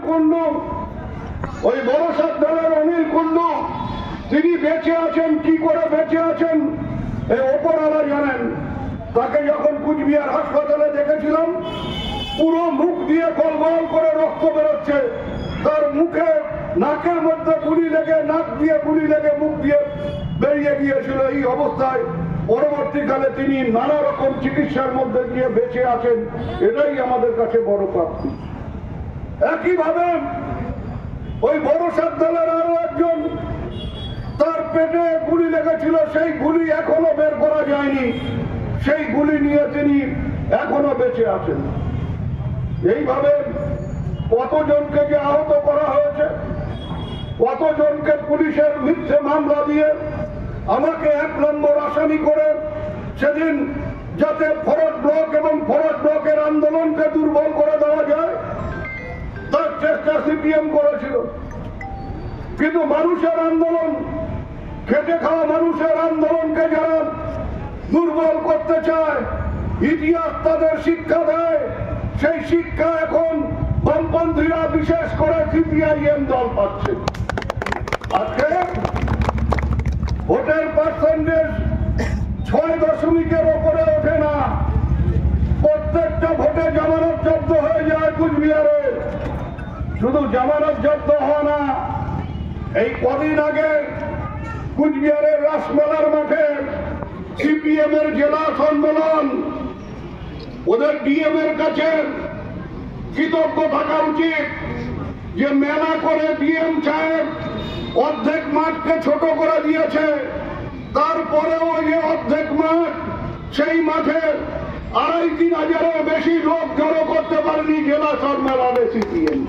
কুন্ডু, ওই বড়সাত দলের অনিল কুন্ডু, তিনি বেঁচে আছেন, কি করে বেঁচে আছেন এই ওপরওয়ালা জানেন। তাকে যখন কুচবিহার হাসপাতালে দেখেছিলাম, পুরো মুখ দিয়ে গলগল করে রক্ত বেরোচ্ছে, তার মুখে নাকের মধ্যে গুলি লেগে, নাক দিয়ে গুলি লেগে মুখ দিয়ে বেরিয়ে গিয়েছিল। এই অবস্থায় পরবর্তীকালে তিনি নানা রকম চিকিৎসার মধ্যে দিয়ে বেঁচে আছেন, এটাই আমাদের কাছে বড় প্রাপ্তি। একইভাবে ওই বড়সাত দলের আরো একজন, তার পেটে গুলি লেগেছিল, সেই গুলি এখনো বের করা যায়নি, সেই গুলি নিয়ে তিনি এখনো বেঁচে আছেন। এইভাবে কতজনকে যে আহত করা হয়েছে, কতজনকে পুলিশের মিথ্যে মামলা দিয়ে আমাকে 1 নম্বর আসামি করে সেদিন যাতে ফরওয়ার্ড ব্লক এবং ফরওয়ার্ড ব্লকের আন্দোলনকে দুর্বল করে দেওয়া যায় তার চেষ্টা সিপিএম করেছিল। কিন্তু মানুষের আন্দোলন, খেটে খাওয়া মানুষের আন্দোলনকে যারা দুর্বল করতে চায়, ইতিহাস তাদের শিক্ষা দেয়, সেই শিক্ষা এখন বামপন্থীরা, বিশেষ করে সিপিআইএম দল পাচ্ছে। আজকে ভোটের পার্সেন্টেজ 6.এর ওপরে ওঠে না, প্রত্যেকটা ভোটে জামানত জব্দ হয়ে যায় কুচবিহারে। শুধু জামানত জব্দ হয় না, এই কদিন আগে কুচবিহারের রাসমেলার মাঠে সিপিএম এর জেলা সম্মেলন, ওদের ডিএম এর কাছে কৃতজ্ঞ থাকা উচিত যে মেলা করে ডিএম সাহেব অর্ধেক মাঠকে ছোট করে দিয়েছে, তারপরেও যে অর্ধেক মাঠ, সেই মাঠে 2,5-3 হাজারের বেশি লোক জড়ো করতে পারেনি জেলা সম্মেলনে সিপিএম।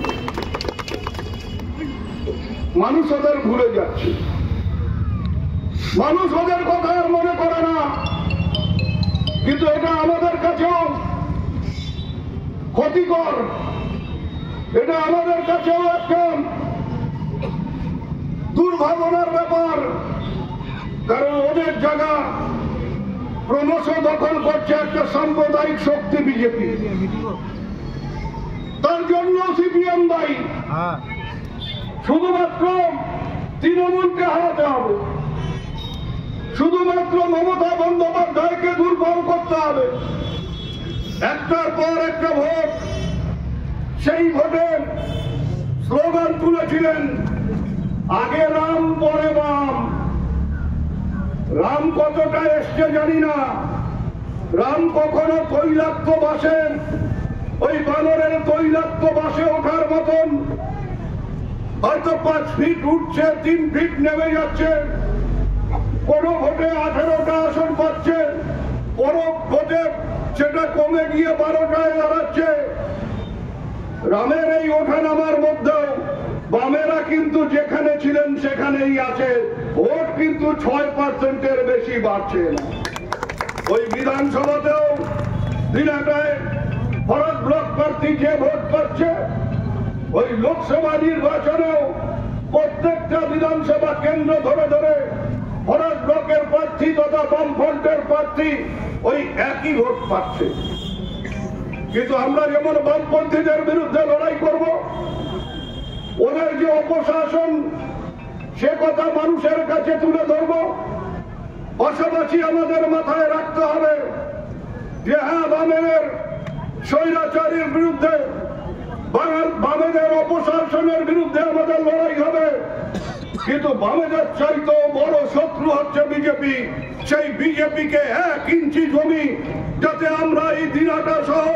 মানুষ ওদের ভুলে যাচ্ছে, মানুষ ওদের কথা আর মনে করে না। কিন্তু এটা আমাদের কাছেও ক্ষতিকর, এটা আমাদের কাছেও একটা দুর্ভাবনার ব্যাপার। কারণ ওদের জায়গা ক্রমশ দখল করছে একটা সাম্প্রদায়িক শক্তি বিজেপি, তার জন্য সিপিএম দায়ী। শুধুমাত্র তৃণমূলকে হারাতে হবে, শুধুমাত্র মমতা বন্দ্যোপাধ্যায়কে দুর্বল করতে হবে। একটার পর একটা ভোট, সেই ভোটে স্লোগান তুলেছিলেন আগে রাম পরে বাম। রাম কতটা এসছে জানি না, রাম কখনো তৈলাক্ত বাসে, ওই বানরের তৈলাক্ত বাসে ওঠার মতন হয়তো 5 ফিট উঠছে, 3 ফিট নেমে যাচ্ছে। কোন ভোটে 18টা আসন পাচ্ছে, কোন ভোটে সেটা কমে গিয়ে 12টায় দাঁড়াচ্ছে। রামের এই ওঠানামার মধ্যেও বামেরা কিন্তু যেখানে ছিলেন সেখানেই আছে, ভোট কিন্তু 6%-এর বেশি বাড়ছে না। ওই বিধানসভাতেও দিনাটায় ফরওয়ার্ড ব্লক প্রার্থী যে ভোট পাচ্ছে, ওই লোকসভা নির্বাচনেও প্রত্যেকটা বিধানসভা কেন্দ্র ধরে ধরে ফরওয়ার্ড ব্লকের প্রার্থী তথা বামফ্রন্টের প্রার্থী ওই একই ভোট পাচ্ছে। কিন্তু আমরা যেমন বামপন্থীদের বিরুদ্ধে লড়াই করব, ওদের যে অপশাসন সে কথা মানুষের কাছে তুলে ধরব। পাশাপাশি আমাদের মাথায় রাখতে হবে যে হ্যাঁ, বামেদের স্বৈরাচারীর বিরুদ্ধে, বামেদের অপশাসনের বিরুদ্ধে আমাদের লড়াই হবে। কিন্তু বামেদের চাইতেও বড় শত্রু হচ্ছে বিজেপি। সেই বিজেপিকে 1 ইঞ্চি জমি যাতে আমরা এই দিনাটা সহ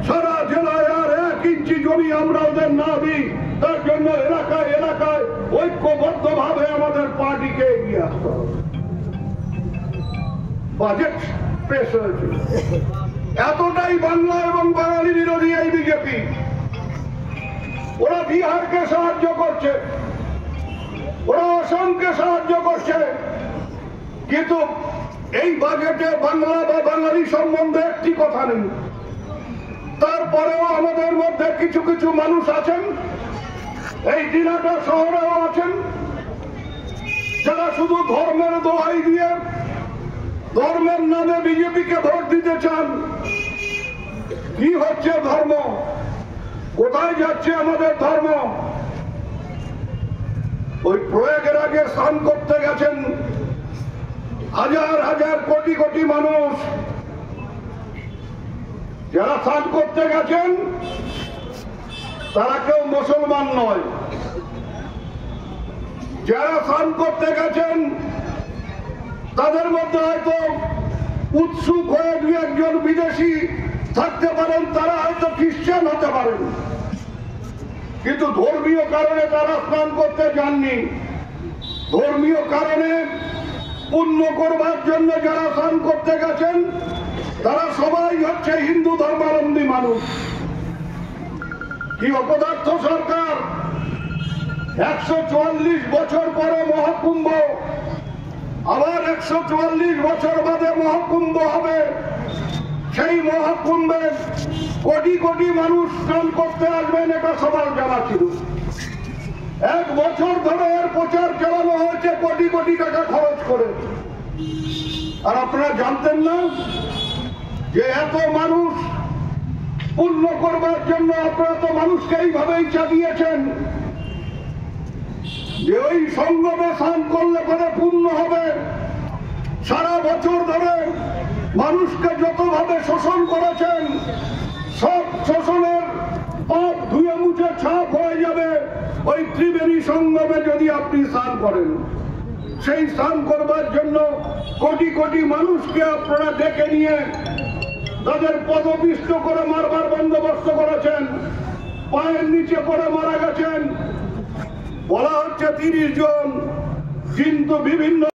সারা জেলায় আর 1 ইঞ্চি জমি আমরা ওদের না দিই, তার জন্য এলাকায় এলাকায় ঐক্যবদ্ধ ভাবে আমাদের পার্টিকে এগিয়ে আসতে হবে। বাজেট পেশ হয়েছে, এতটাই বাংলা এবং বাঙালি বিরোধী এই বিজেপি। ওরা বিহারকে সাহায্য করছে, ওরা আসামকে সাহায্য করছে, কিন্তু এই বাজেটে বাংলা বা বাঙালি সম্বন্ধে একটি কথা নেই। তারপরেও আমাদের মধ্যে কিছু কিছু মানুষ আছেন, এই দিনাটা শহরেও আছেন, যারা শুধু ধর্মের দোহাই দিয়ে ধর্মের নামে বিজেপিকে ভোট দিতে চান। কি হচ্ছে ধর্ম? কোথায় যাচ্ছে আমাদের ধর্ম? স্নান করতে গেছেন হাজার হাজার কোটি কোটি মানুষ, যারা স্নান করতে গেছেন তারা কেউ মুসলমান নয়। যারা স্নান করতে গেছেন তাদের মধ্যে হয়তো উৎসুক হয়ে দু একজন বিদেশি থাকতে পারেন, তারা হয়তো খ্রিস্টান হতে পারেন, কিন্তু ধর্মীয় কারণে তারা স্নান করতে যাননি। ধর্মীয় কারণে পুণ্য করবার জন্য যারা স্নান করতে গেছেন তারা সবাই হচ্ছে হিন্দু ধর্মাবলম্বী মানুষ। কি অপদার্থ সরকার! 144 বছর পরে মহাকুম্ভ, আবার 144 বছর বাদে মহাকুম্ভ হবে। সেই মহাকুম্ভে কোটি কোটি মানুষ স্নান করতে আসবেন, এটা সবার জানা ছিল। 1 বছর ধরে এর প্রচার চালানো হয়েছে কোটি কোটি টাকা খরচ করে। আর আপনারা জানতেন না যে এত মানুষ পুণ্য করবার জন্য আপনারা তো মানুষকে এইভাবেই চালিয়েছেন যে ওই সঙ্গমে স্নান করলে পরে পুণ্য হবে। সারা বছর ধরে মানুষকে যতভাবে শোষণ করেছেন, সব শোষণের পাপ ধুয়ে মুছে ছাপ হয়ে যাবে ওই ত্রিবেণী সঙ্গমে যদি আপনি স্নান করেন। সেই স্নান করবার জন্য কোটি কোটি মানুষকে আপনারা ডেকে নিয়ে তাদের পদপিষ্ট করে মারবার বন্দোবস্ত করেছেন, পায়ের নিচে পড়ে মারা গেছেন। বলা হচ্ছে 30 জন, কিন্তু বিভিন্ন